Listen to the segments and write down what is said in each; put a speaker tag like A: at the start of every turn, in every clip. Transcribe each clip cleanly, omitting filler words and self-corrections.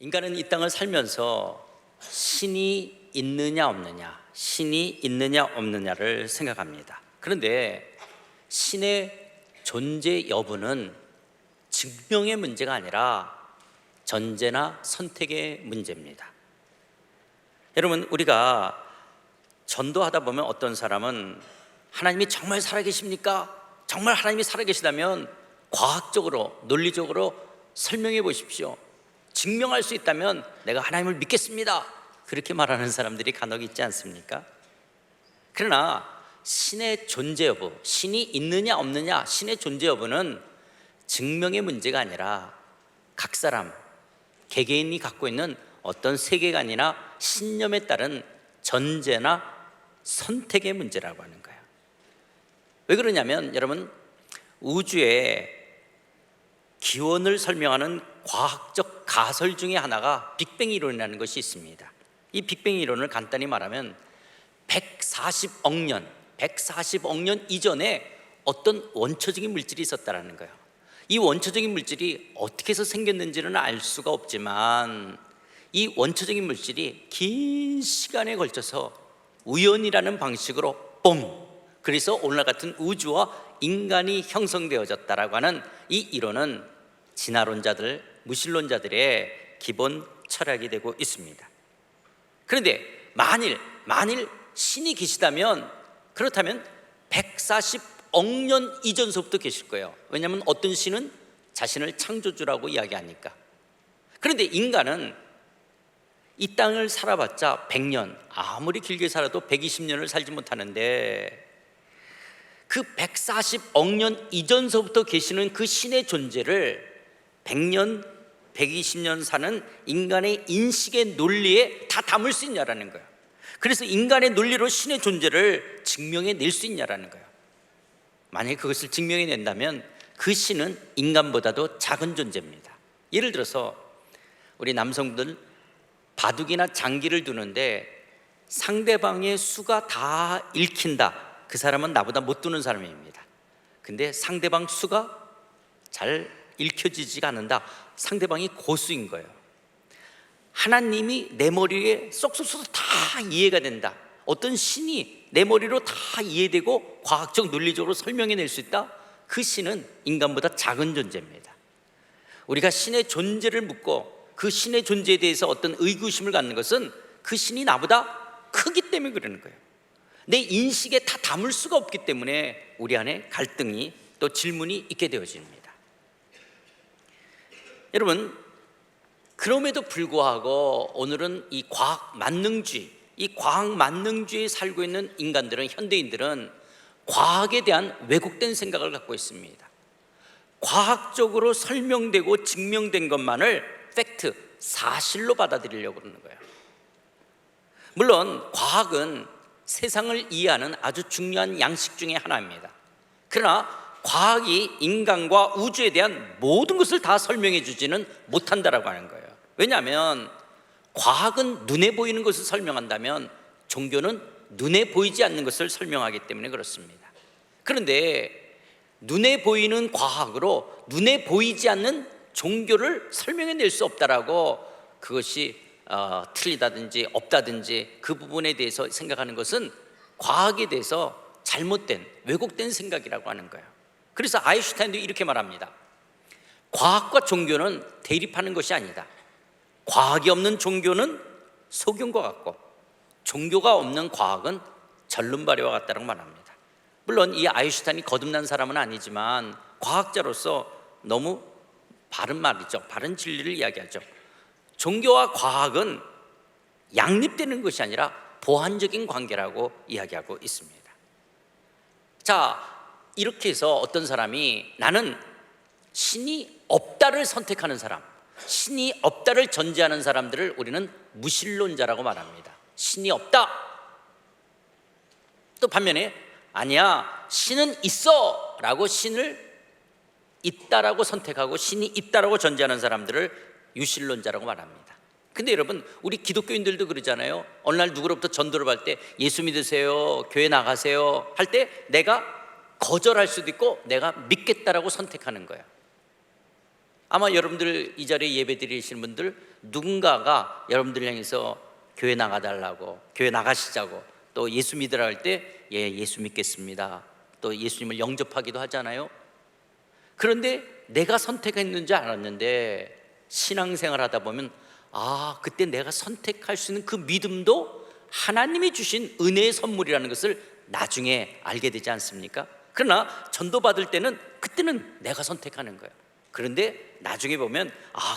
A: 인간은 이 땅을 살면서 신이 있느냐 없느냐, 신이 있느냐 없느냐를 생각합니다. 그런데 신의 존재 여부는 증명의 문제가 아니라 전제나 선택의 문제입니다. 여러분, 우리가 전도하다 보면 어떤 사람은 하나님이 정말 살아계십니까? 정말 하나님이 살아계시다면 과학적으로, 논리적으로 설명해 보십시오. 증명할 수 있다면 내가 하나님을 믿겠습니다. 그렇게 말하는 사람들이 간혹 있지 않습니까? 그러나 신의 존재 여부, 신이 있느냐 없느냐, 신의 존재 여부는 증명의 문제가 아니라 각 사람, 개개인이 갖고 있는 어떤 세계관이나 신념에 따른 전제나 선택의 문제라고 하는 거예요. 왜 그러냐면 여러분, 우주의 기원을 설명하는 과학적 가설 중에 하나가 빅뱅 이론이라는 것이 있습니다. 이 빅뱅 이론을 간단히 말하면 140억 년 이전에 어떤 원초적인 물질이 있었다는 거예요. 이 원초적인 물질이 어떻게 해서 생겼는지는 알 수가 없지만 이 원초적인 물질이 긴 시간에 걸쳐서 우연이라는 방식으로 뽕! 그래서 오늘날 같은 우주와 인간이 형성되어졌다라고 하는 이 이론은 진화론자들, 무신론자들의 기본 철학이 되고 있습니다. 그런데 만일 신이 계시다면, 그렇다면 140억 년 이전서부터 계실 거예요. 왜냐하면 어떤 신은 자신을 창조주라고 이야기하니까. 그런데 인간은 이 땅을 살아봤자 100년, 아무리 길게 살아도 120년을 살지 못하는데 그 140억 년 이전서부터 계시는 그 신의 존재를 100년, 120년 사는 인간의 인식의 논리에 다 담을 수 있냐라는 거예요. 그래서 인간의 논리로 신의 존재를 증명해낼 수 있냐라는 거예요. 만약에 그것을 증명해낸다면 그 신은 인간보다도 작은 존재입니다. 예를 들어서 우리 남성들 바둑이나 장기를 두는데 상대방의 수가 다 읽힌다, 그 사람은 나보다 못 두는 사람입니다. 근데 상대방 수가 잘 읽혀지지가 않는다, 상대방이 고수인 거예요. 하나님이 내 머리에 쏙쏙쏙 다 이해가 된다, 어떤 신이 내 머리로 다 이해되고 과학적 논리적으로 설명해낼 수 있다, 그 신은 인간보다 작은 존재입니다. 우리가 신의 존재를 묻고 그 신의 존재에 대해서 어떤 의구심을 갖는 것은 그 신이 나보다 크기 때문에 그러는 거예요. 내 인식에 다 담을 수가 없기 때문에 우리 안에 갈등이, 또 질문이 있게 되어집니다. 여러분, 그럼에도 불구하고 오늘은 이 과학 만능주의에 살고 있는 인간들은, 현대인들은 과학에 대한 왜곡된 생각을 갖고 있습니다. 과학적으로 설명되고 증명된 것만을 팩트, 사실로 받아들이려고 그러는 거예요. 물론 과학은 세상을 이해하는 아주 중요한 양식 중에 하나입니다. 그러나 과학이 인간과 우주에 대한 모든 것을 다 설명해 주지는 못한다라고 하는 거예요. 왜냐하면 과학은 눈에 보이는 것을 설명한다면 종교는 눈에 보이지 않는 것을 설명하기 때문에 그렇습니다. 그런데 눈에 보이는 과학으로 눈에 보이지 않는 종교를 설명해낼 수 없다라고, 그것이 틀리다든지 없다든지 그 부분에 대해서 생각하는 것은 과학에 대해서 잘못된, 왜곡된 생각이라고 하는 거예요. 그래서 아인슈타인도 이렇게 말합니다. 과학과 종교는 대립하는 것이 아니다. 과학이 없는 종교는 소경과 같고 종교가 없는 과학은 절름발이와 같다고 말합니다. 물론 이 아인슈타인이 거듭난 사람은 아니지만 과학자로서 너무 바른 말이죠. 바른 진리를 이야기하죠. 종교와 과학은 양립되는 것이 아니라 보완적인 관계라고 이야기하고 있습니다. 자, 이렇게 해서 어떤 사람이 나는 신이 없다를 선택하는 사람, 신이 없다를 전제하는 사람들을 우리는 무신론자라고 말합니다. 신이 없다. 또 반면에 아니야, 신은 있어 라고 신을 있다라고 선택하고 신이 있다라고 전제하는 사람들을 유신론자라고 말합니다. 근데 여러분, 우리 기독교인들도 그러잖아요. 어느 날 누구로부터 전도를 받을 때 예수 믿으세요, 교회 나가세요 할 때 내가 거절할 수도 있고 내가 믿겠다라고 선택하는 거예요. 아마 여러분들 이 자리에 예배 드리시는 분들 누군가가 여러분들 향해서 교회 나가달라고, 교회 나가시자고, 또 예수 믿으라 할 때 예수 믿겠습니다, 또 예수님을 영접하기도 하잖아요. 그런데 내가 선택했는 줄 알았는데 신앙생활 하다 보면 그때 내가 선택할 수 있는 그 믿음도 하나님이 주신 은혜의 선물이라는 것을 나중에 알게 되지 않습니까? 그러나 전도받을 때는 그때는 내가 선택하는 거예요. 그런데 나중에 보면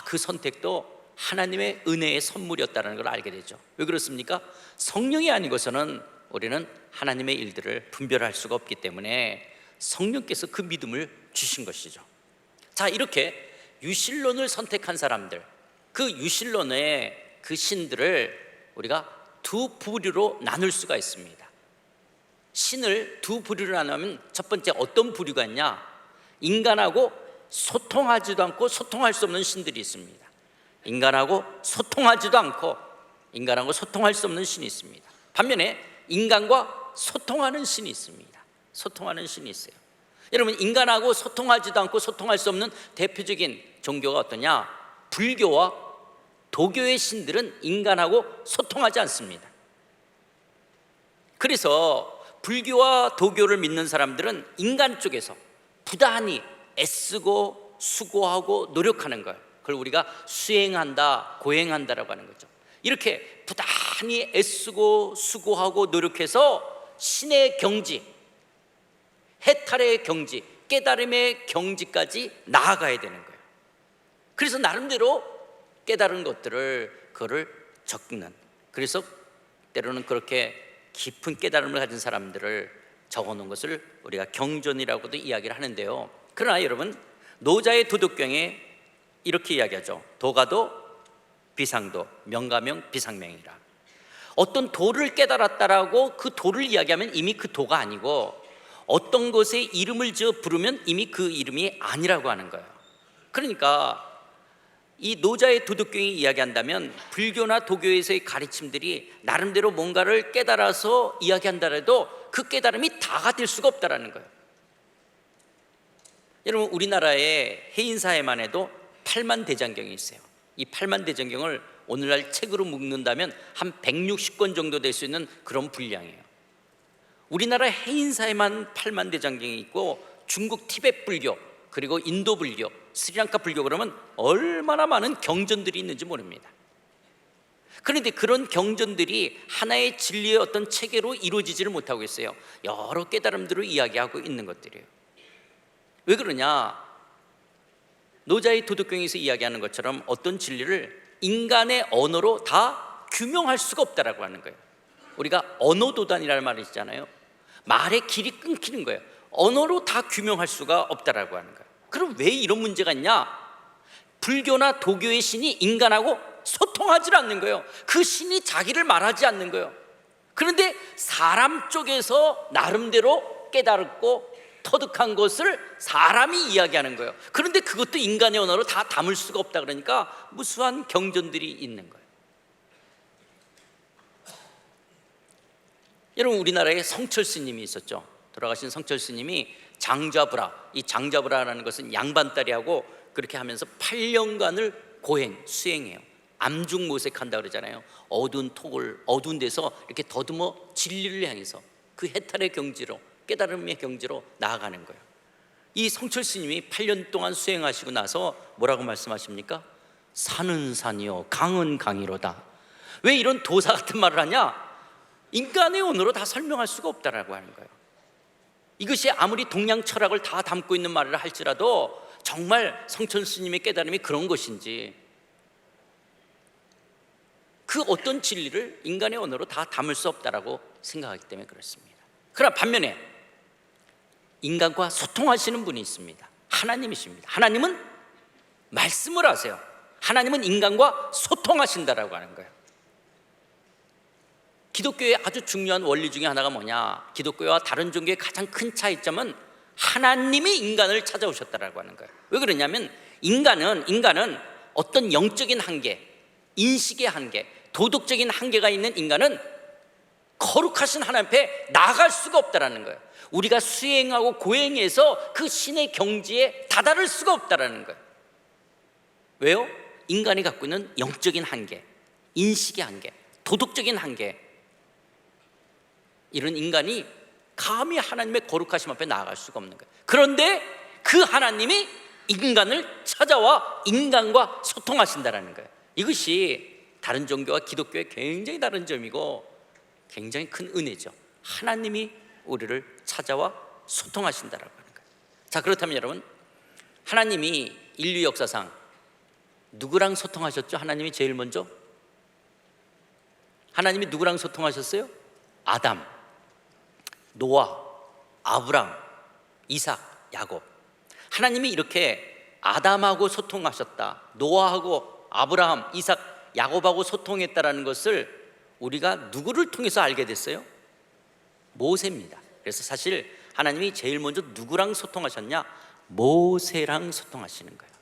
A: 그 선택도 하나님의 은혜의 선물이었다는 걸 알게 되죠. 왜 그렇습니까? 성령이 아니고서는 우리는 하나님의 일들을 분별할 수가 없기 때문에 성령께서 그 믿음을 주신 것이죠. 자, 이렇게 유실론을 선택한 사람들, 그 유실론의 그 신들을 우리가 두 부류로 나눌 수가 있습니다. 신을 두 부류로 나누면 첫 번째 어떤 부류가 있냐? 인간하고 소통하지도 않고 소통할 수 없는 신들이 있습니다. 인간하고 소통하지도 않고 인간하고 소통할 수 없는 신이 있습니다. 반면에 인간과 소통하는 신이 있습니다. 소통하는 신이 있어요. 여러분, 인간하고 소통하지도 않고 소통할 수 없는 대표적인 종교가 어떠냐? 불교와 도교의 신들은 인간하고 소통하지 않습니다. 그래서 불교와 도교를 믿는 사람들은 인간 쪽에서 부단히 애쓰고 수고하고 노력하는 걸, 그걸 우리가 수행한다, 고행한다라고 하는 거죠. 이렇게 부단히 애쓰고 수고하고 노력해서 신의 경지, 해탈의 경지, 깨달음의 경지까지 나아가야 되는 거예요. 그래서 나름대로 깨달은 것들을 그거를 적는, 그래서 때로는 그렇게 깊은 깨달음을 가진 사람들을 적어놓은 것을 우리가 경전이라고도 이야기를 하는데요. 그러나 여러분, 노자의 도덕경에 이렇게 이야기하죠. 도가도, 비상도, 명가명, 비상명이라. 어떤 도를 깨달았다라고 그 도를 이야기하면 이미 그 도가 아니고 어떤 것에 이름을 지어 부르면 이미 그 이름이 아니라고 하는 거예요. 그러니까 이 노자의 도덕경이 이야기한다면 불교나 도교에서의 가르침들이 나름대로 뭔가를 깨달아서 이야기한다라도 그 깨달음이 다가 될 수가 없다라는 거예요. 여러분, 우리나라의 해인사회만 해도 8만대장경이 있어요. 이 8만대장경을 오늘날 책으로 묶는다면 한 160권 정도 될 수 있는 그런 분량이에요. 우리나라 해인사회만 8만대장경이 있고 중국 티베트 불교, 그리고 인도 불교, 스리랑카 불교, 그러면 얼마나 많은 경전들이 있는지 모릅니다. 그런데 그런 경전들이 하나의 진리의 어떤 체계로 이루어지지를 못하고 있어요. 여러 깨달음들을 이야기하고 있는 것들이에요. 왜 그러냐? 노자의 도덕경에서 이야기하는 것처럼 어떤 진리를 인간의 언어로 다 규명할 수가 없다라고 하는 거예요. 우리가 언어도단이라는 말이 있잖아요. 말의 길이 끊기는 거예요. 언어로 다 규명할 수가 없다라고 하는 거예요. 그럼 왜 이런 문제가 있냐? 불교나 도교의 신이 인간하고 소통하지 않는 거예요. 그 신이 자기를 말하지 않는 거예요. 그런데 사람 쪽에서 나름대로 깨달았고 터득한 것을 사람이 이야기하는 거예요. 그런데 그것도 인간의 언어로 다 담을 수가 없다 그러니까 무수한 경전들이 있는 거예요. 여러분, 우리나라에 성철 스님이 있었죠. 돌아가신 성철 스님이 장좌불화, 이 장좌불화라는 것은 양반다리하고 그렇게 하면서 8년간을 수행해요. 암중모색한다 그러잖아요. 어두운 톡을, 어두운 데서 이렇게 더듬어 진리를 향해서 그 해탈의 경지로, 깨달음의 경지로 나아가는 거예요. 이 성철 스님이 8년 동안 수행하시고 나서 뭐라고 말씀하십니까? 산은 산이요 강은 강이로다. 왜 이런 도사 같은 말을 하냐? 인간의 언어로 다 설명할 수가 없다라고 하는 거예요. 이것이 아무리 동양 철학을 다 담고 있는 말을 할지라도 정말 성철 스님의 깨달음이 그런 것인지, 그 어떤 진리를 인간의 언어로 다 담을 수 없다라고 생각하기 때문에 그렇습니다. 그러나 반면에 인간과 소통하시는 분이 있습니다. 하나님이십니다. 하나님은 말씀을 하세요. 하나님은 인간과 소통하신다라고 하는 거예요. 기독교의 아주 중요한 원리 중에 하나가 뭐냐? 기독교와 다른 종교의 가장 큰 차이점은 하나님이 인간을 찾아오셨다라고 하는 거예요. 왜 그러냐면 인간은 어떤 영적인 한계, 인식의 한계, 도덕적인 한계가 있는 인간은 거룩하신 하나님 앞에 나아갈 수가 없다라는 거예요. 우리가 수행하고 고행해서 그 신의 경지에 다다를 수가 없다라는 거예요. 왜요? 인간이 갖고 있는 영적인 한계, 인식의 한계, 도덕적인 한계, 이런 인간이 감히 하나님의 거룩하심 앞에 나아갈 수가 없는 거예요. 그런데 그 하나님이 인간을 찾아와 인간과 소통하신다는 거예요. 이것이 다른 종교와 기독교의 굉장히 다른 점이고 굉장히 큰 은혜죠. 하나님이 우리를 찾아와 소통하신다라고 하는 거예요. 자, 그렇다면 여러분, 하나님이 인류 역사상 누구랑 소통하셨죠? 하나님이 제일 먼저 하나님이 누구랑 소통하셨어요? 아담, 노아, 아브람, 이삭, 야곱. 하나님이 이렇게 아담하고 소통하셨다, 노아하고 아브라함, 이삭, 야곱하고 소통했다라는 것을 우리가 누구를 통해서 알게 됐어요? 모세입니다. 그래서 사실 하나님이 제일 먼저 누구랑 소통하셨냐? 모세랑 소통하시는 거예요.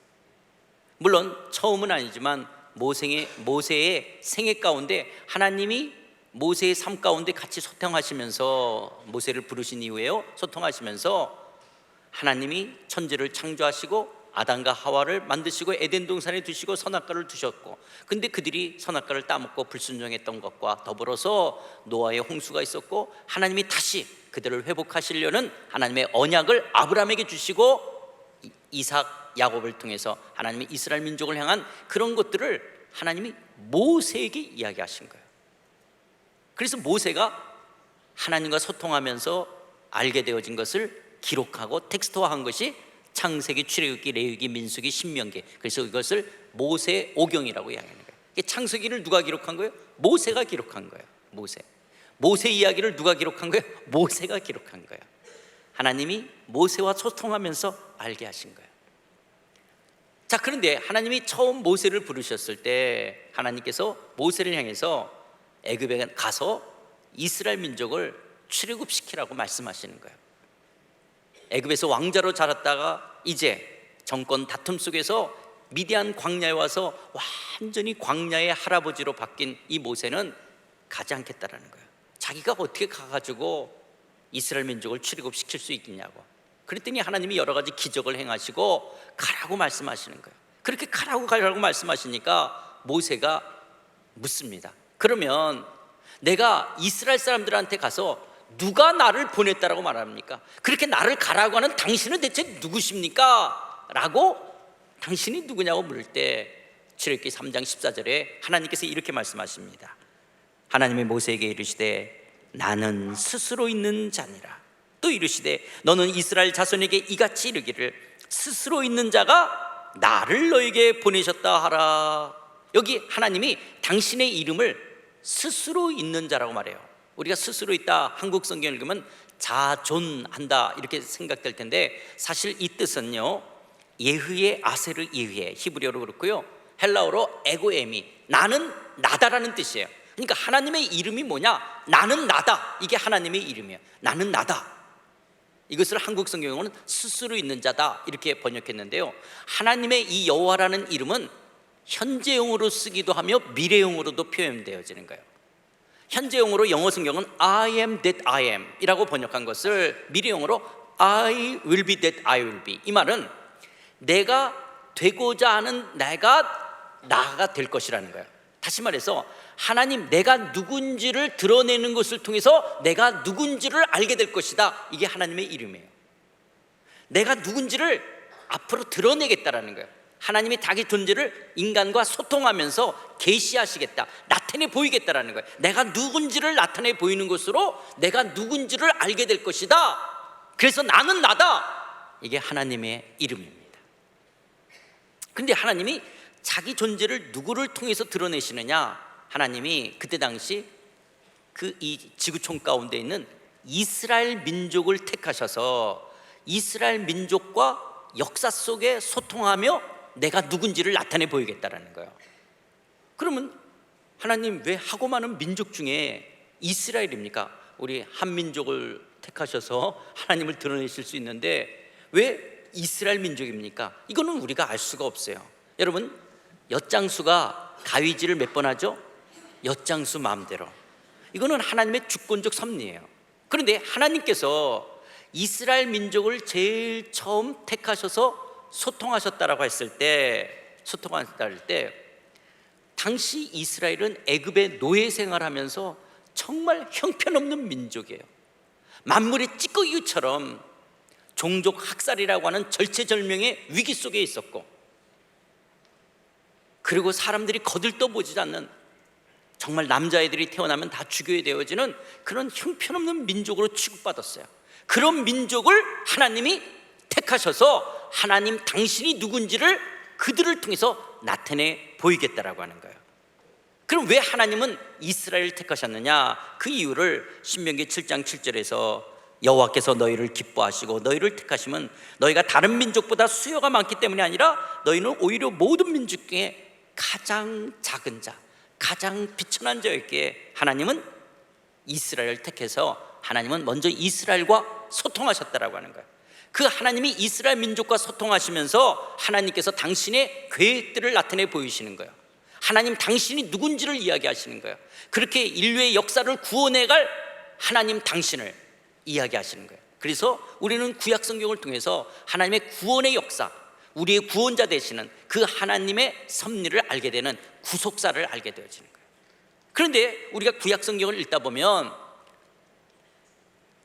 A: 물론 처음은 아니지만 모세의 생애 가운데 하나님이 모세의 삶 가운데 같이 소통하시면서, 모세를 부르신 이후에요, 소통하시면서 하나님이 천지를 창조하시고 아담과 하와를 만드시고 에덴 동산에 두시고 선악과를 두셨고, 근데 그들이 선악과를 따먹고 불순종했던 것과 더불어서 노아의 홍수가 있었고, 하나님이 다시 그들을 회복하시려는 하나님의 언약을 아브라함에게 주시고 이삭, 야곱을 통해서 하나님이 이스라엘 민족을 향한 그런 것들을 하나님이 모세에게 이야기하신 거예요. 그래서 모세가 하나님과 소통하면서 알게 되어진 것을 기록하고 텍스트화한 것이 창세기, 출애굽기, 레위기, 민수기, 신명기. 그래서 이것을 모세 오경이라고 이야기하는 거예요. 창세기를 누가 기록한 거예요? 모세가 기록한 거예요. 모세 이야기를 누가 기록한 거예요? 모세가 기록한 거예요. 하나님이 모세와 소통하면서 알게 하신 거예요. 자, 그런데 하나님이 처음 모세를 부르셨을 때 하나님께서 모세를 향해서 애굽에 가서 이스라엘 민족을 출애굽시키라고 말씀하시는 거예요. 애굽에서 왕자로 자랐다가 이제 정권 다툼 속에서 미디안 광야에 와서 완전히 광야의 할아버지로 바뀐 이 모세는 가지 않겠다라는 거예요. 자기가 어떻게 가가지고 이스라엘 민족을 출애굽시킬 수 있겠냐고. 그랬더니 하나님이 여러 가지 기적을 행하시고 가라고 말씀하시는 거예요. 그렇게 가라고 말씀하시니까 모세가 묻습니다. 그러면 내가 이스라엘 사람들한테 가서 누가 나를 보냈다라고 말합니까? 그렇게 나를 가라고 하는 당신은 대체 누구십니까? 라고, 당신이 누구냐고 물을 때 출애굽기 3장 14절에 하나님께서 이렇게 말씀하십니다. 하나님이 모세에게 이르시되 나는 스스로 있는 자니라. 또 이르시되 너는 이스라엘 자손에게 이같이 이르기를 스스로 있는 자가 나를 너에게 보내셨다 하라. 여기 하나님이 당신의 이름을 스스로 있는 자라고 말해요. 우리가 스스로 있다, 한국 성경을 읽으면 자존한다 이렇게 생각될 텐데, 사실 이 뜻은요, 예흐의 아세르 예흐의 히브리어로 그렇고요, 헬라어로 에고에미, 나는 나다라는 뜻이에요. 그러니까 하나님의 이름이 뭐냐? 나는 나다. 이게 하나님의 이름이에요. 나는 나다. 이것을 한국 성경으로는 스스로 있는 자다 이렇게 번역했는데요, 하나님의 이 여호와라는 이름은 현재형으로 쓰기도 하며 미래형으로도 표현되어지는 거예요. 현재형으로 영어 성경은 I am that I am 이라고 번역한 것을 미래형으로 I will be that I will be. 이 말은 내가 되고자 하는 내가 나가 될 것이라는 거예요. 다시 말해서 하나님, 내가 누군지를 드러내는 것을 통해서 내가 누군지를 알게 될 것이다. 이게 하나님의 이름이에요. 내가 누군지를 앞으로 드러내겠다라는 거예요. 하나님이 자기 존재를 인간과 소통하면서 계시하시겠다, 나타내 보이겠다라는 거예요. 내가 누군지를 나타내 보이는 것으로 내가 누군지를 알게 될 것이다. 그래서 나는 나다. 이게 하나님의 이름입니다. 근데 하나님이 자기 존재를 누구를 통해서 드러내시느냐? 하나님이 그때 당시 그 이 지구촌 가운데 있는 이스라엘 민족을 택하셔서 이스라엘 민족과 역사 속에 소통하며 내가 누군지를 나타내 보이겠다라는 거예요. 그러면 하나님 왜 하고 많은 민족 중에 이스라엘입니까? 우리 한민족을 택하셔서 하나님을 드러내실 수 있는데 왜 이스라엘 민족입니까? 이거는 우리가 알 수가 없어요. 여러분, 엿장수가 가위질을 몇 번 하죠? 엿장수 마음대로. 이거는 하나님의 주권적 섭리예요. 그런데 하나님께서 이스라엘 민족을 제일 처음 택하셔서 소통하셨다라고 했을 때 소통할 때 당시 이스라엘은 애굽의 노예 생활하면서 정말 형편없는 민족이에요. 만물의 찌꺼기처럼 종족 학살이라고 하는 절체절명의 위기 속에 있었고, 그리고 사람들이 거들떠보지 않는, 정말 남자애들이 태어나면 다 죽여야 되어지는 그런 형편없는 민족으로 취급받았어요. 그런 민족을 하나님이 택하셔서 하나님 당신이 누군지를 그들을 통해서 나타내 보이겠다라고 하는 거예요. 그럼 왜 하나님은 이스라엘을 택하셨느냐? 그 이유를 신명기 7장 7절에서 여호와께서 너희를 기뻐하시고 너희를 택하시면 너희가 다른 민족보다 수요가 많기 때문이 아니라 너희는 오히려 모든 민족 중에 가장 작은 자, 가장 비천한 자였기에 하나님은 이스라엘을 택해서 하나님은 먼저 이스라엘과 소통하셨다라고 하는 거예요. 그 하나님이 이스라엘 민족과 소통하시면서 하나님께서 당신의 계획들을 나타내 보이시는 거예요. 하나님 당신이 누군지를 이야기하시는 거예요. 그렇게 인류의 역사를 구원해갈 하나님 당신을 이야기하시는 거예요. 그래서 우리는 구약 성경을 통해서 하나님의 구원의 역사, 우리의 구원자 되시는 그 하나님의 섭리를 알게 되는 구속사를 알게 되어지는 거예요. 그런데 우리가 구약 성경을 읽다 보면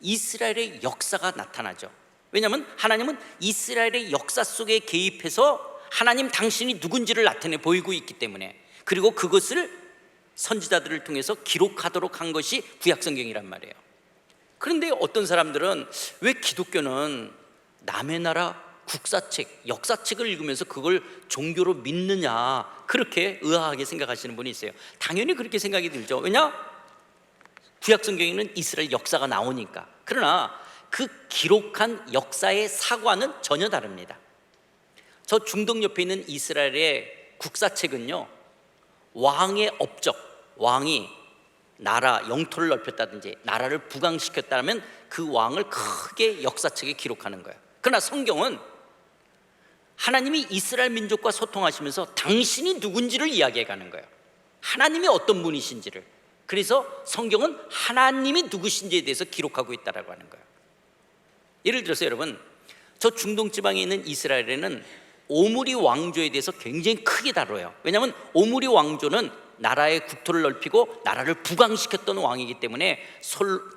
A: 이스라엘의 역사가 나타나죠. 왜냐하면 하나님은 이스라엘의 역사 속에 개입해서 하나님 당신이 누군지를 나타내 보이고 있기 때문에, 그리고 그것을 선지자들을 통해서 기록하도록 한 것이 구약 성경이란 말이에요. 그런데 어떤 사람들은 왜 기독교는 남의 나라 국사책, 역사책을 읽으면서 그걸 종교로 믿느냐, 그렇게 의아하게 생각하시는 분이 있어요. 당연히 그렇게 생각이 들죠. 왜냐? 구약 성경에는 이스라엘 역사가 나오니까. 그러나 그 기록한 역사의 사과는 전혀 다릅니다. 저 중동 옆에 있는 이스라엘의 국사책은요, 왕의 업적, 왕이 나라 영토를 넓혔다든지 나라를 부강시켰다면 그 왕을 크게 역사책에 기록하는 거예요. 그러나 성경은 하나님이 이스라엘 민족과 소통하시면서 당신이 누군지를 이야기해 가는 거예요. 하나님이 어떤 분이신지를. 그래서 성경은 하나님이 누구신지에 대해서 기록하고 있다라고 하는 거예요. 예를 들어서 여러분, 저 중동 지방에 있는 이스라엘에는 오므리 왕조에 대해서 굉장히 크게 다뤄요. 왜냐하면 오므리 왕조는 나라의 국토를 넓히고 나라를 부강시켰던 왕이기 때문에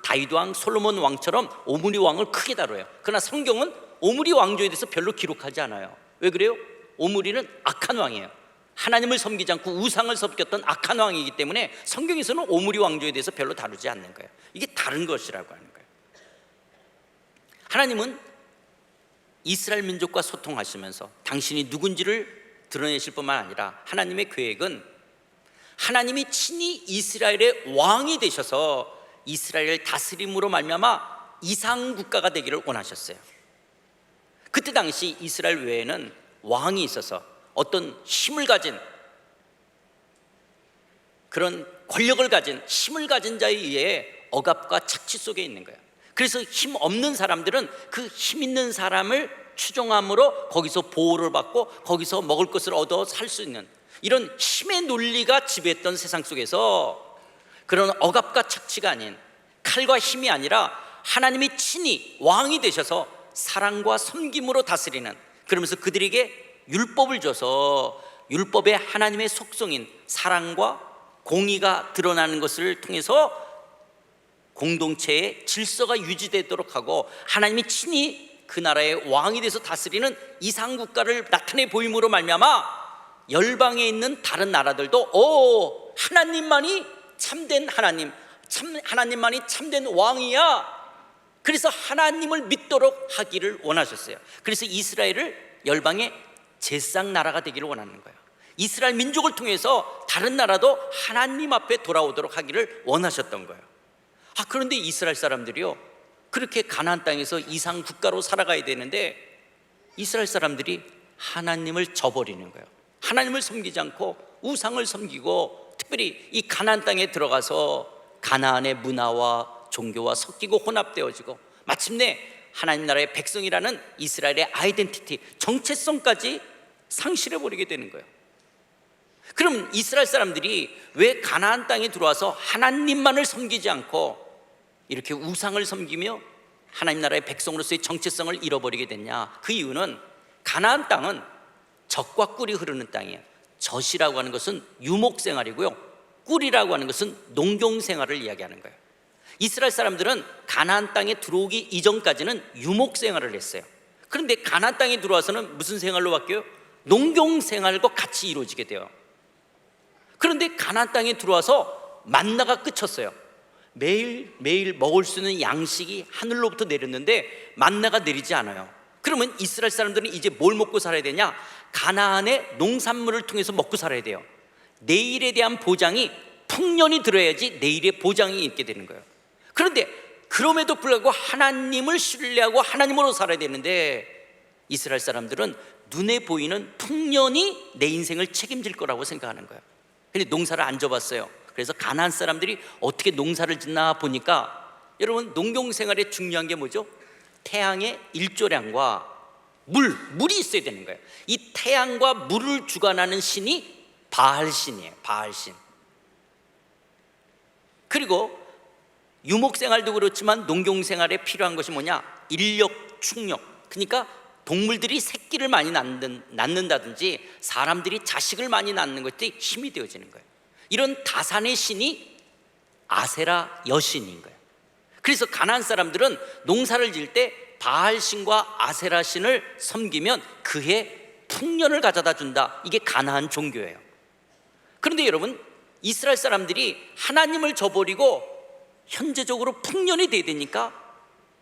A: 다윗 왕, 솔로몬 왕처럼 오므리 왕을 크게 다뤄요. 그러나 성경은 오므리 왕조에 대해서 별로 기록하지 않아요. 왜 그래요? 오므리는 악한 왕이에요. 하나님을 섬기지 않고 우상을 섬겼던 악한 왕이기 때문에 성경에서는 오므리 왕조에 대해서 별로 다루지 않는 거예요. 이게 다른 것이라고 하는 거예요. 하나님은 이스라엘 민족과 소통하시면서 당신이 누군지를 드러내실 뿐만 아니라 하나님의 계획은 하나님이 친히 이스라엘의 왕이 되셔서 이스라엘을 다스림으로 말미암아 이상 국가가 되기를 원하셨어요. 그때 당시 이스라엘 외에는 왕이 있어서 어떤 힘을 가진, 그런 권력을 가진, 힘을 가진 자에 의해 억압과 착취 속에 있는 거예요. 그래서 힘 없는 사람들은 그 힘 있는 사람을 추종함으로 거기서 보호를 받고 거기서 먹을 것을 얻어 살 수 있는 이런 힘의 논리가 지배했던 세상 속에서 그런 억압과 착취가 아닌, 칼과 힘이 아니라 하나님이 친히 왕이 되셔서 사랑과 섬김으로 다스리는, 그러면서 그들에게 율법을 줘서 율법의 하나님의 속성인 사랑과 공의가 드러나는 것을 통해서 공동체의 질서가 유지되도록 하고 하나님이 친히 그 나라의 왕이 돼서 다스리는 이상국가를 나타내 보임으로 말미암아 열방에 있는 다른 나라들도 하나님만이 참된 하나님, 하나님만이 참된 왕이야. 그래서 하나님을 믿도록 하기를 원하셨어요. 그래서 이스라엘을 열방의 제상 나라가 되기를 원하는 거예요. 이스라엘 민족을 통해서 다른 나라도 하나님 앞에 돌아오도록 하기를 원하셨던 거예요. 그런데 이스라엘 사람들이요, 그렇게 가나안 땅에서 이상 국가로 살아가야 되는데 이스라엘 사람들이 하나님을 저버리는 거예요. 하나님을 섬기지 않고 우상을 섬기고, 특별히 이 가나안 땅에 들어가서 가나안의 문화와 종교와 섞이고 혼합되어지고 마침내 하나님 나라의 백성이라는 이스라엘의 아이덴티티, 정체성까지 상실해버리게 되는 거예요. 그럼 이스라엘 사람들이 왜 가나안 땅에 들어와서 하나님만을 섬기지 않고 이렇게 우상을 섬기며 하나님 나라의 백성으로서의 정체성을 잃어버리게 됐냐? 그 이유는 가나안 땅은 젖과 꿀이 흐르는 땅이에요. 젖이라고 하는 것은 유목생활이고요, 꿀이라고 하는 것은 농경생활을 이야기하는 거예요. 이스라엘 사람들은 가나안 땅에 들어오기 이전까지는 유목생활을 했어요. 그런데 가나안 땅에 들어와서는 무슨 생활로 바뀌어요? 농경생활과 같이 이루어지게 돼요. 그런데 가나안 땅에 들어와서 만나가 끝쳤어요. 매일 먹을 수 있는 양식이 하늘로부터 내렸는데 만나가 내리지 않아요. 그러면 이스라엘 사람들은 이제 뭘 먹고 살아야 되냐? 가나안의 농산물을 통해서 먹고 살아야 돼요. 내일에 대한 보장이 풍년이 들어야지 내일의 보장이 있게 되는 거예요. 그런데 그럼에도 불구하고 하나님을 신뢰하고 하나님으로 살아야 되는데 이스라엘 사람들은 눈에 보이는 풍년이 내 인생을 책임질 거라고 생각하는 거예요. 근데 농사를 안 져봤어요. 그래서 가나안 사람들이 어떻게 농사를 짓나 보니까, 여러분, 농경생활에 중요한 게 뭐죠? 태양의 일조량과 물이 있어야 되는 거예요. 이 태양과 물을 주관하는 신이 바알신이에요. 바알신. 그리고 유목생활도 그렇지만 농경생활에 필요한 것이 뭐냐? 인력, 축력. 그러니까 동물들이 새끼를 많이 낳는다든지 사람들이 자식을 많이 낳는 것들이 힘이 되어지는 거예요. 이런 다산의 신이 아세라 여신인 거예요. 그래서 가나안 사람들은 농사를 지을 때 바알신과 아세라 신을 섬기면 그해 풍년을 가져다 준다. 이게 가나안 종교예요. 그런데 여러분, 이스라엘 사람들이 하나님을 저버리고 현재적으로 풍년이 돼야 되니까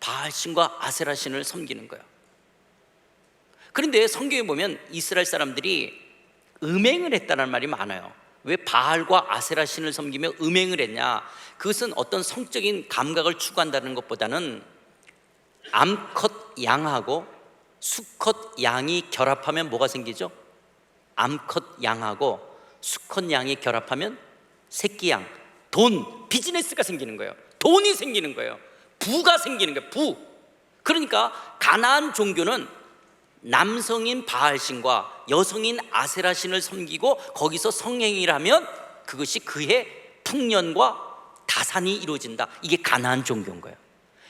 A: 바알신과 아세라 신을 섬기는 거예요. 그런데 성경에 보면 이스라엘 사람들이 음행을 했다는 말이 많아요. 왜 바알과 아세라 신을 섬기며 음행을 했냐? 그것은 어떤 성적인 감각을 추구한다는 것보다는 암컷 양하고 수컷 양이 결합하면 뭐가 생기죠? 암컷 양하고 수컷 양이 결합하면 새끼 양, 돈, 비즈니스가 생기는 거예요. 돈이 생기는 거예요. 부가 생기는 거예요. 부. 그러니까 가나안 종교는 남성인 바알신과 여성인 아세라신을 섬기고 거기서 성행위를 하면 그것이 그의 풍년과 다산이 이루어진다. 이게 가나안 종교인 거예요.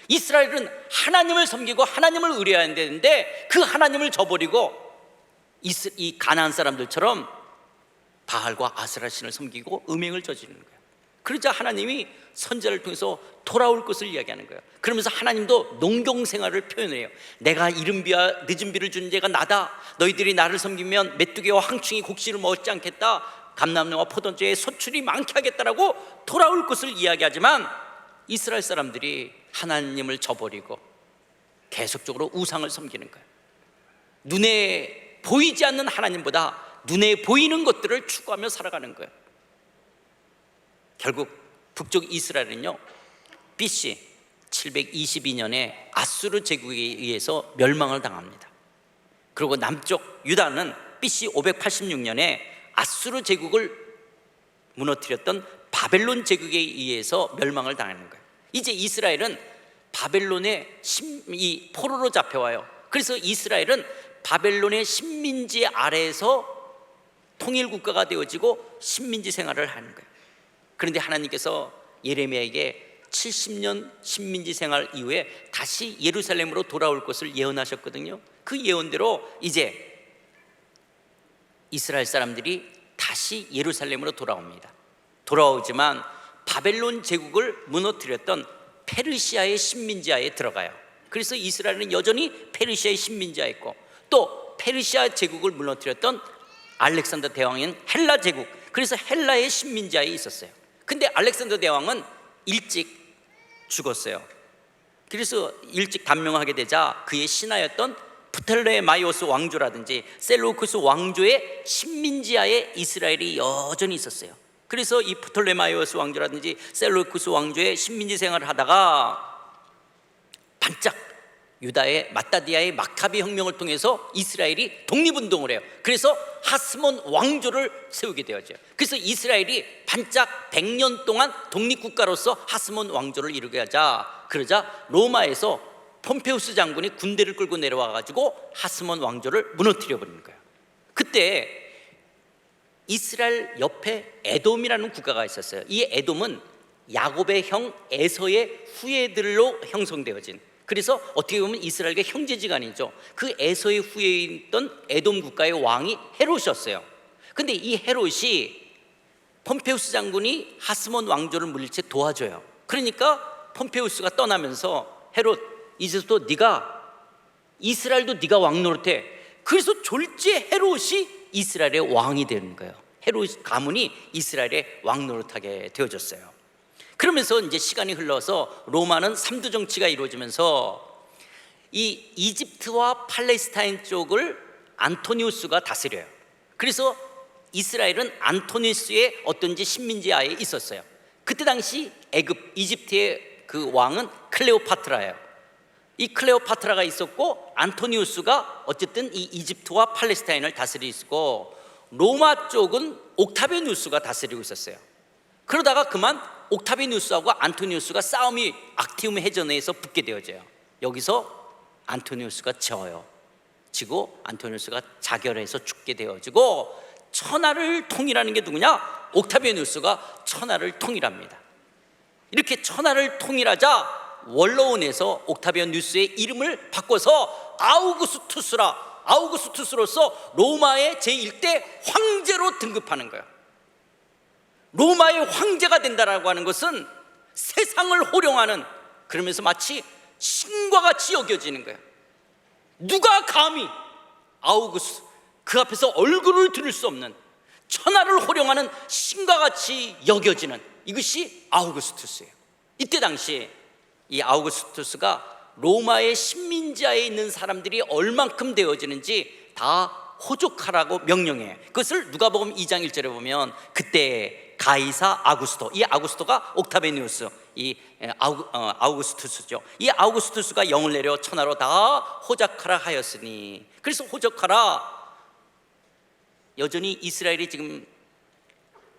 A: 이스라엘은 하나님을 섬기고 하나님을 의뢰해야 되는데 그 하나님을 저버리고 이 가나안 사람들처럼 바알과 아세라신을 섬기고 음행을 저지르는 거예요. 그러자 하나님이 선지자를 통해서 돌아올 것을 이야기하는 거예요. 그러면서 하나님도 농경생활을 표현해요. 내가 이른 비와 늦은 비를 주는 자가 나다. 너희들이 나를 섬기면 메뚜기와 황충이 곡식을 먹지 않겠다. 감람나무와 포도주에 소출이 많게 하겠다라고 돌아올 것을 이야기하지만 이스라엘 사람들이 하나님을 저버리고 계속적으로 우상을 섬기는 거예요. 눈에 보이지 않는 하나님보다 눈에 보이는 것들을 추구하며 살아가는 거예요. 결국 북쪽 이스라엘은요, BC 722년에 아수르 제국에 의해서 멸망을 당합니다. 그리고 남쪽 유다는 BC 586년에 아수르 제국을 무너뜨렸던 바벨론 제국에 의해서 멸망을 당하는 거예요. 이제 이스라엘은 바벨론의 이 포로로 잡혀와요. 그래서 이스라엘은 바벨론의 식민지 아래에서 통일국가가 되어지고 식민지 생활을 하는 거예요. 그런데 하나님께서 예레미야에게 70년 식민지 생활 이후에 다시 예루살렘으로 돌아올 것을 예언하셨거든요. 그 예언대로 이제 이스라엘 사람들이 다시 예루살렘으로 돌아옵니다. 돌아오지만 바벨론 제국을 무너뜨렸던 페르시아의 식민지하에 들어가요. 그래서 이스라엘은 여전히 페르시아의 식민지하에 있고, 또 페르시아 제국을 무너뜨렸던 알렉산더 대왕인 헬라 제국, 그래서 헬라의 식민지하에 있었어요. 근데 알렉산더 대왕은 일찍 죽었어요. 그래서 일찍 단명하게 되자 그의 신하였던 프텔레마이오스 왕조라든지 셀루쿠스 왕조의 식민지하에 이스라엘이 여전히 있었어요. 그래서 이 프텔레마이오스 왕조라든지 셀루쿠스 왕조의 식민지 생활을 하다가 반짝 유다의 마따디아의 마카비 혁명을 통해서 이스라엘이 독립운동을 해요. 그래서 하스몬 왕조를 세우게 되었죠. 그래서 이스라엘이 반짝 100년 동안 독립국가로서 하스몬 왕조를 이루게 하자, 그러자 로마에서 폼페우스 장군이 군대를 끌고 내려와 가지고 하스몬 왕조를 무너뜨려 버리는 거예요. 그때 이스라엘 옆에 에돔이라는 국가가 있었어요. 이 에돔은 야곱의 형 에서의 후예들로 형성되어진, 그래서 어떻게 보면 이스라엘의 형제지간이죠. 그 에서의 후에 있던 에돔 국가의 왕이 헤롯이었어요. 근데 이 헤롯이 폼페우스 장군이 하스몬 왕조를 물릴 때 도와줘요. 그러니까 폼페우스가 떠나면서 헤롯, 이제부터 이스라엘도 네가 왕 노릇해. 그래서 졸지에 헤롯이 이스라엘의 왕이 되는 거예요. 헤롯 가문이 이스라엘의 왕 노릇하게 되어졌어요. 그러면서 이제 시간이 흘러서 로마는 삼두 정치가 이루어지면서 이 이집트와 팔레스타인 쪽을 안토니우스가 다스려요. 그래서 이스라엘은 안토니우스의 어떤지 식민지 하에 있었어요. 그때 당시 이집트의 그 왕은 클레오파트라예요. 이 클레오파트라가 있었고 안토니우스가 어쨌든 이 이집트와 팔레스타인을 다스리고 로마 쪽은 옥타비아누스가 다스리고 있었어요. 그러다가 그만 옥타비아누스하고 안토니우스가 싸움이 악티움 해전에서 붙게 되어져요. 여기서 안토니우스가 지고 안토니우스가 자결해서 죽게 되어지고 천하를 통일하는 게 누구냐? 옥타비아누스가 천하를 통일합니다. 이렇게 천하를 통일하자 원로원에서 옥타비아누스의 이름을 바꿔서 아우구스투스로서 로마의 제1대 황제로 등급하는 거예요. 로마의 황제가 된다라고 하는 것은 세상을 호령하는, 그러면서 마치 신과 같이 여겨지는 거예요. 누가 감히 아우구스, 그 앞에서 얼굴을 들을 수 없는, 천하를 호령하는 신과 같이 여겨지는, 이것이 아우구스투스예요. 이때 당시 이 아우구스투스가 로마의 식민지하에 있는 사람들이 얼만큼 되어지는지 다 호족하라고 명령해. 그것을 누가복음 2장 1절에 보면 그때 가이사 아구스토, 이 아구스토가 옥타비아누스, 이 아우구스투스죠. 이 아우구스투스가 영을 내려 천하로 다 호적하라 하였으니, 그래서 호적하라. 여전히 이스라엘이 지금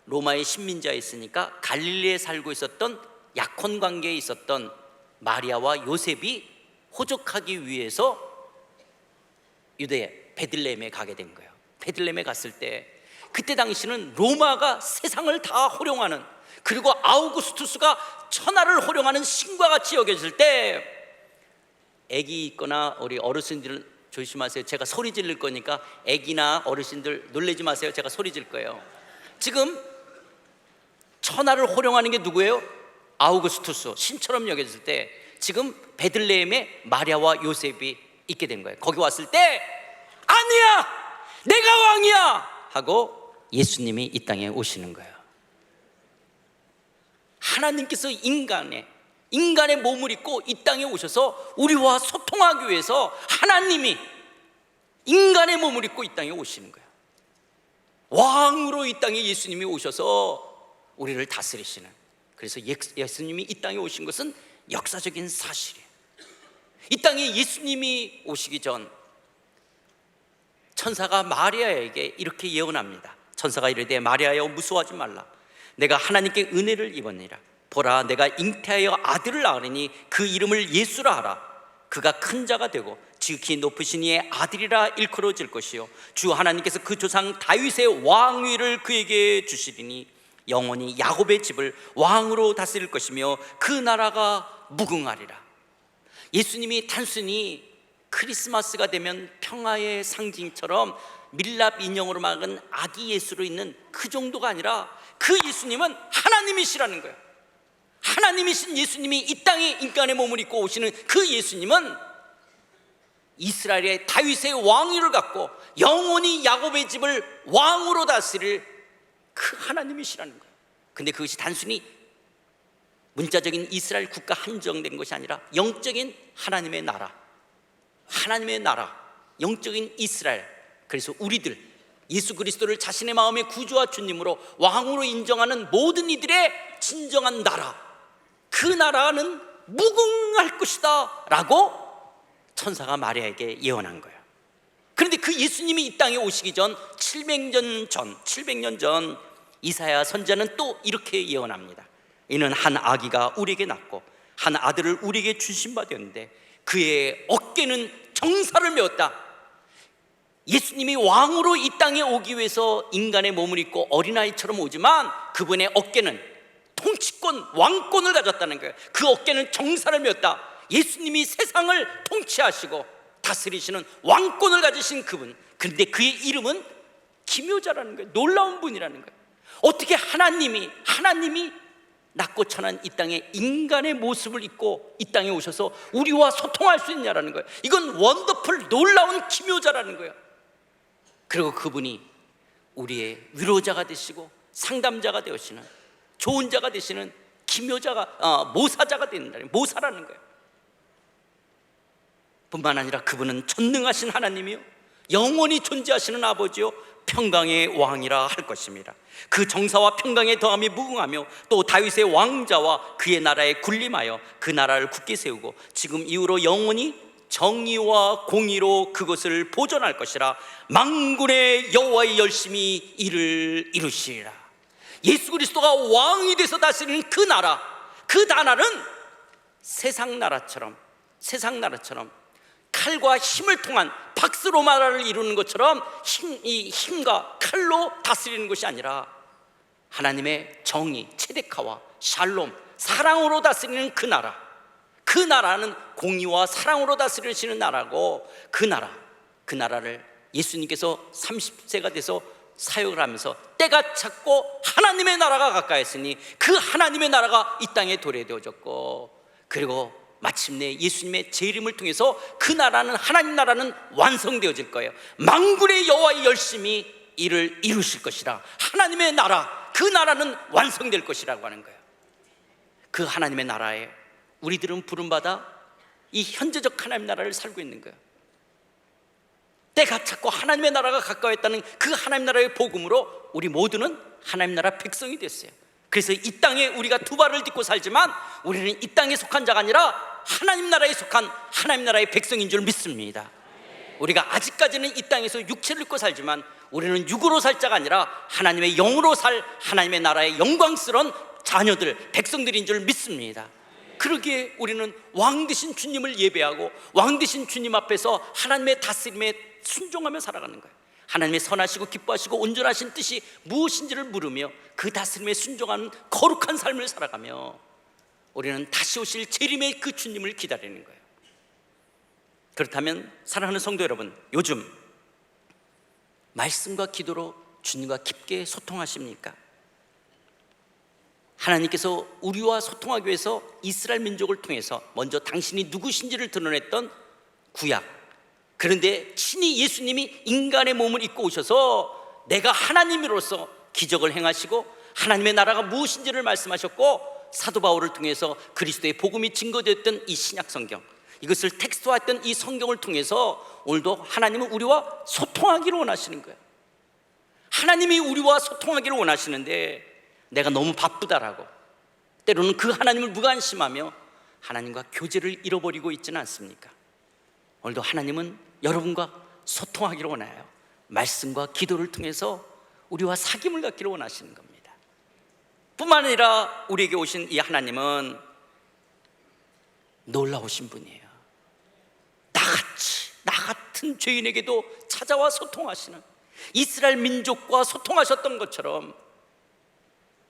A: 로마의 식민지하에 있으니까 갈릴리에 살고 있었던 약혼 관계에 있었던 마리아와 요셉이 호적하기 위해서 유대 베들레헴에 가게 된 거예요. 베들레헴에 갔을 때 그때 당시는 로마가 세상을 다 호령하는, 그리고 아우구스투스가 천하를 호령하는 신과 같이 여겨질 때, 아기 있거나 우리 어르신들 조심하세요. 제가 소리 지를 거니까 아기나 어르신들 놀라지 마세요. 제가 소리 질 거예요. 지금 천하를 호령하는 게 누구예요? 아우구스투스, 신처럼 여겨질 때 지금 베들레헴에 마리아와 요셉이 있게 된 거예요. 거기 왔을 때 아니야, 내가 왕이야 하고 예수님이 이 땅에 오시는 거예요. 하나님께서 인간의 몸을 입고 이 땅에 오셔서 우리와 소통하기 위해서 하나님이 인간의 몸을 입고 이 땅에 오시는 거예요. 왕으로 이 땅에 예수님이 오셔서 우리를 다스리시는, 그래서 예수님이 이 땅에 오신 것은 역사적인 사실이에요. 이 땅에 예수님이 오시기 전 천사가 마리아에게 이렇게 예언합니다. 천사가 이르되 마리아여 무서워하지 말라, 내가 하나님께 은혜를 입었느니라. 보라, 내가 잉태하여 아들을 낳으리니 그 이름을 예수라 하라. 그가 큰 자가 되고 지극히 높으신 이의 아들이라 일컬어질 것이요 주 하나님께서 그 조상 다윗의 왕위를 그에게 주시리니 영원히 야곱의 집을 왕으로 다스릴 것이며 그 나라가 무궁하리라. 예수님이 단순히 크리스마스가 되면 평화의 상징처럼 밀랍 인형으로 막은 아기 예수로 있는 그 정도가 아니라 그 예수님은 하나님이시라는 거예요. 하나님이신 예수님이 이 땅에 인간의 몸을 입고 오시는 그 예수님은 이스라엘의 다윗의 왕위를 갖고 영원히 야곱의 집을 왕으로 다스릴 그 하나님이시라는 거예요. 근데 그것이 단순히 문자적인 이스라엘 국가 한정된 것이 아니라 영적인 하나님의 나라, 영적인 이스라엘. 그래서 우리들 예수 그리스도를 자신의 마음의 구주와 주님으로 왕으로 인정하는 모든 이들의 진정한 나라, 그 나라는 무궁할 것이다 라고 천사가 마리아에게 예언한 거예요. 그런데 그 예수님이 이 땅에 오시기 전 700년 전 이사야 선지자는 또 이렇게 예언합니다. 이는 한 아기가 우리에게 낳고 한 아들을 우리에게 주신 바 되었는데 그의 어깨는 정사를 메었다. 예수님이 왕으로 이 땅에 오기 위해서 인간의 몸을 입고 어린아이처럼 오지만 그분의 어깨는 통치권, 왕권을 가졌다는 거예요. 그 어깨는 정사를 메었다. 예수님이 세상을 통치하시고 다스리시는 왕권을 가지신 그분, 그런데 그의 이름은 기묘자라는 거예요. 놀라운 분이라는 거예요. 어떻게 하나님이 낮고 천한 이 땅에 인간의 모습을 입고 이 땅에 오셔서 우리와 소통할 수 있냐라는 거예요. 이건 원더풀, 놀라운 기묘자라는 거예요. 그리고 그분이 우리의 위로자가 되시고 상담자가 되시는, 좋은 자가 되시는 기묘자가, 모사자가 된다는, 모사라는 거예요. 뿐만 아니라 그분은 전능하신 하나님이요, 영원히 존재하시는 아버지요, 평강의 왕이라 할 것입니다. 그 정사와 평강의 더함이 무궁하며 또 다윗의 왕자와 그의 나라에 군림하여 그 나라를 굳게 세우고 지금 이후로 영원히 정의와 공의로 그것을 보존할 것이라. 만군의 여호와의 열심히 이를 이루시리라. 예수 그리스도가 왕이 돼서 다스리는 그 나라, 그 나라는 세상 나라처럼 칼과 힘을 통한 박스로마라를 이루는 것처럼 이 힘과 칼로 다스리는 것이 아니라 하나님의 정의, 체데카와 샬롬, 사랑으로 다스리는 그 나라, 그 나라는 공의와 사랑으로 다스리시는 나라고, 그 나라를 예수님께서 30세가 돼서 사역을 하면서 때가 찼고 하나님의 나라가 가까이 있으니 그 하나님의 나라가 이 땅에 도래되어졌고, 그리고 마침내 예수님의 재림을 통해서 그 나라는, 하나님 나라는 완성되어질 거예요. 만군의 여호와의 열심히 이를 이루실 것이라. 하나님의 나라, 그 나라는 완성될 것이라고 하는 거예요. 그 하나님의 나라에 우리들은 부름받아 이 현재적 하나님 나라를 살고 있는 거예요. 때가 찼고 하나님의 나라가 가까웠다는 그 하나님 나라의 복음으로 우리 모두는 하나님 나라 백성이 됐어요. 그래서 이 땅에 우리가 두 발을 딛고 살지만 우리는 이 땅에 속한 자가 아니라 하나님 나라에 속한 하나님 나라의 백성인 줄 믿습니다. 우리가 아직까지는 이 땅에서 육체를 입고 살지만 우리는 육으로 살 자가 아니라 하나님의 영으로 살 하나님의 나라의 영광스러운 자녀들, 백성들인 줄 믿습니다. 그러기에 우리는 왕 되신 주님을 예배하고 왕 되신 주님 앞에서 하나님의 다스림에 순종하며 살아가는 거예요. 하나님의 선하시고 기뻐하시고 온전하신 뜻이 무엇인지를 물으며 그 다스림에 순종하는 거룩한 삶을 살아가며 우리는 다시 오실 재림의 그 주님을 기다리는 거예요. 그렇다면 사랑하는 성도 여러분, 요즘 말씀과 기도로 주님과 깊게 소통하십니까? 하나님께서 우리와 소통하기 위해서 이스라엘 민족을 통해서 먼저 당신이 누구신지를 드러냈던 구약, 그런데 친히 예수님이 인간의 몸을 입고 오셔서 내가 하나님으로서 기적을 행하시고 하나님의 나라가 무엇인지를 말씀하셨고, 사도 바울을 통해서 그리스도의 복음이 증거되었던 이 신약 성경, 이것을 텍스트화했던 이 성경을 통해서 오늘도 하나님은 우리와 소통하기를 원하시는 거예요. 하나님이 우리와 소통하기를 원하시는데 내가 너무 바쁘다라고 때로는 그 하나님을 무관심하며 하나님과 교제를 잃어버리고 있지는 않습니까? 오늘도 하나님은 여러분과 소통하기를 원해요. 말씀과 기도를 통해서 우리와 사귐을 갖기를 원하시는 겁니다. 뿐만 아니라 우리에게 오신 이 하나님은 놀라우신 분이에요. 나 같은 죄인에게도 찾아와 소통하시는, 이스라엘 민족과 소통하셨던 것처럼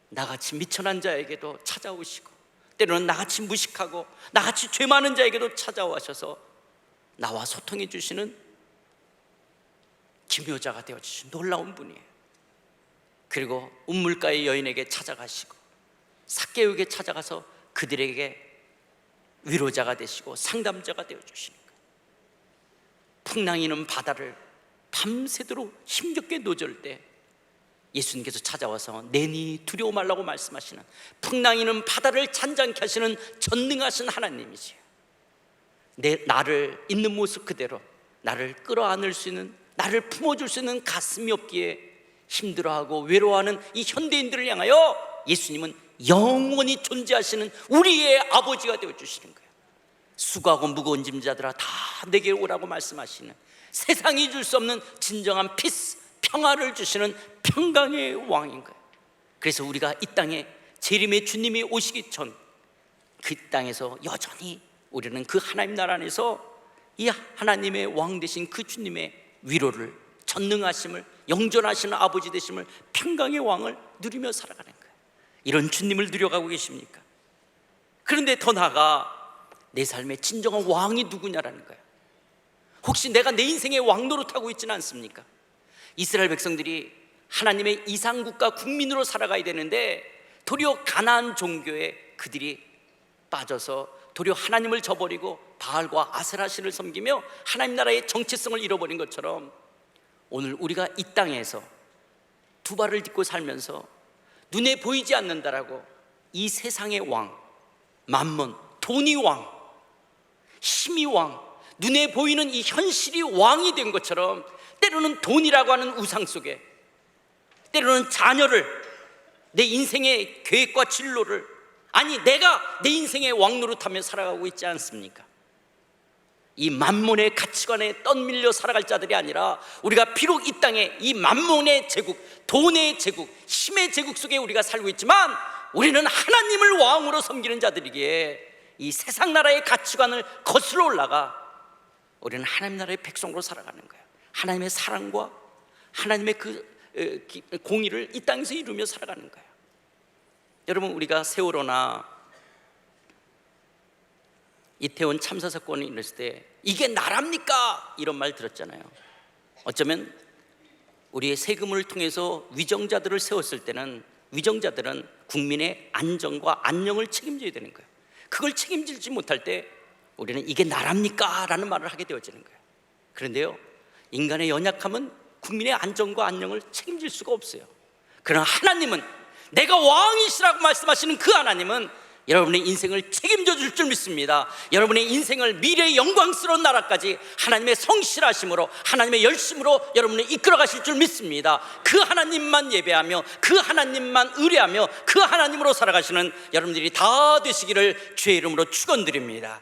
A: 나같이 미천한 자에게도 찾아오시고, 때로는 나같이 무식하고 나같이 죄 많은 자에게도 찾아오셔서 나와 소통해 주시는 기묘자가 되어주신 놀라운 분이에요. 그리고 운물가의 여인에게 찾아가시고 삭개오에게 찾아가서 그들에게 위로자가 되시고 상담자가 되어주시는 거예요. 풍랑이는 바다를 밤새도록 힘겹게 노절 때 예수님께서 찾아와서 내니 두려워 말라고 말씀하시는, 풍랑이는 바다를 잔잔케 하시는 전능하신 하나님이시요, 나를 있는 모습 그대로 나를 끌어안을 수 있는, 나를 품어줄 수 있는 가슴이 없기에 힘들어하고 외로워하는 이 현대인들을 향하여 예수님은 영원히 존재하시는 우리의 아버지가 되어주시는 거예요. 수고하고 무거운 짐자들아 다 내게 오라고 말씀하시는, 세상이 줄 수 없는 진정한 피스, 평화를 주시는 평강의 왕인 거예요. 그래서 우리가 이 땅에 재림의 주님이 오시기 전 그 땅에서 여전히 우리는 그 하나님 나라 안에서 이 하나님의 왕 되신 그 주님의 위로를, 전능하심을, 영존하시는 아버지 되심을, 평강의 왕을 누리며 살아가는 거예요. 이런 주님을 누려가고 계십니까? 그런데 더 나아가 내 삶의 진정한 왕이 누구냐라는 거예요. 혹시 내가 내 인생의 왕 노릇하고 있지는 않습니까? 이스라엘 백성들이 하나님의 이상국가 국민으로 살아가야 되는데 도리어 가나안 종교에 그들이 빠져서 도리어 하나님을 저버리고 바알과 아세라신을 섬기며 하나님 나라의 정체성을 잃어버린 것처럼 오늘 우리가 이 땅에서 두 발을 딛고 살면서 눈에 보이지 않는다라고 이 세상의 왕, 만몬, 돈이 왕, 힘이 왕, 눈에 보이는 이 현실이 왕이 된 것처럼 때로는 돈이라고 하는 우상 속에, 때로는 자녀를, 내 인생의 계획과 진로를, 아니 내가 내 인생의 왕 노릇하며 살아가고 있지 않습니까? 이 만몬의 가치관에 떠밀려 살아갈 자들이 아니라 우리가 비록 이 땅에 이 만몬의 제국, 돈의 제국, 힘의 제국 속에 우리가 살고 있지만 우리는 하나님을 왕으로 섬기는 자들이기에 이 세상 나라의 가치관을 거슬러 올라가 우리는 하나님 나라의 백성으로 살아가는 거예요. 하나님의 사랑과 하나님의 그 공의를 이 땅에서 이루며 살아가는 거예요. 여러분, 우리가 세월호나 이태원 참사 사건이 일어났을 때 이게 나랍니까? 이런 말 들었잖아요. 어쩌면 우리의 세금을 통해서 위정자들을 세웠을 때는 위정자들은 국민의 안전과 안녕을 책임져야 되는 거예요. 그걸 책임지지 못할 때 우리는 이게 나랍니까? 라는 말을 하게 되어지는 거예요. 그런데요, 인간의 연약함은 국민의 안전과 안녕을 책임질 수가 없어요. 그러나 하나님은, 내가 왕이시라고 말씀하시는 그 하나님은 여러분의 인생을 책임져 줄 줄 믿습니다. 여러분의 인생을 미래의 영광스러운 나라까지 하나님의 성실하심으로, 하나님의 열심으로 여러분을 이끌어 가실 줄 믿습니다. 그 하나님만 예배하며 그 하나님만 의뢰하며 그 하나님으로 살아가시는 여러분들이 다 되시기를 주의 이름으로 축원드립니다.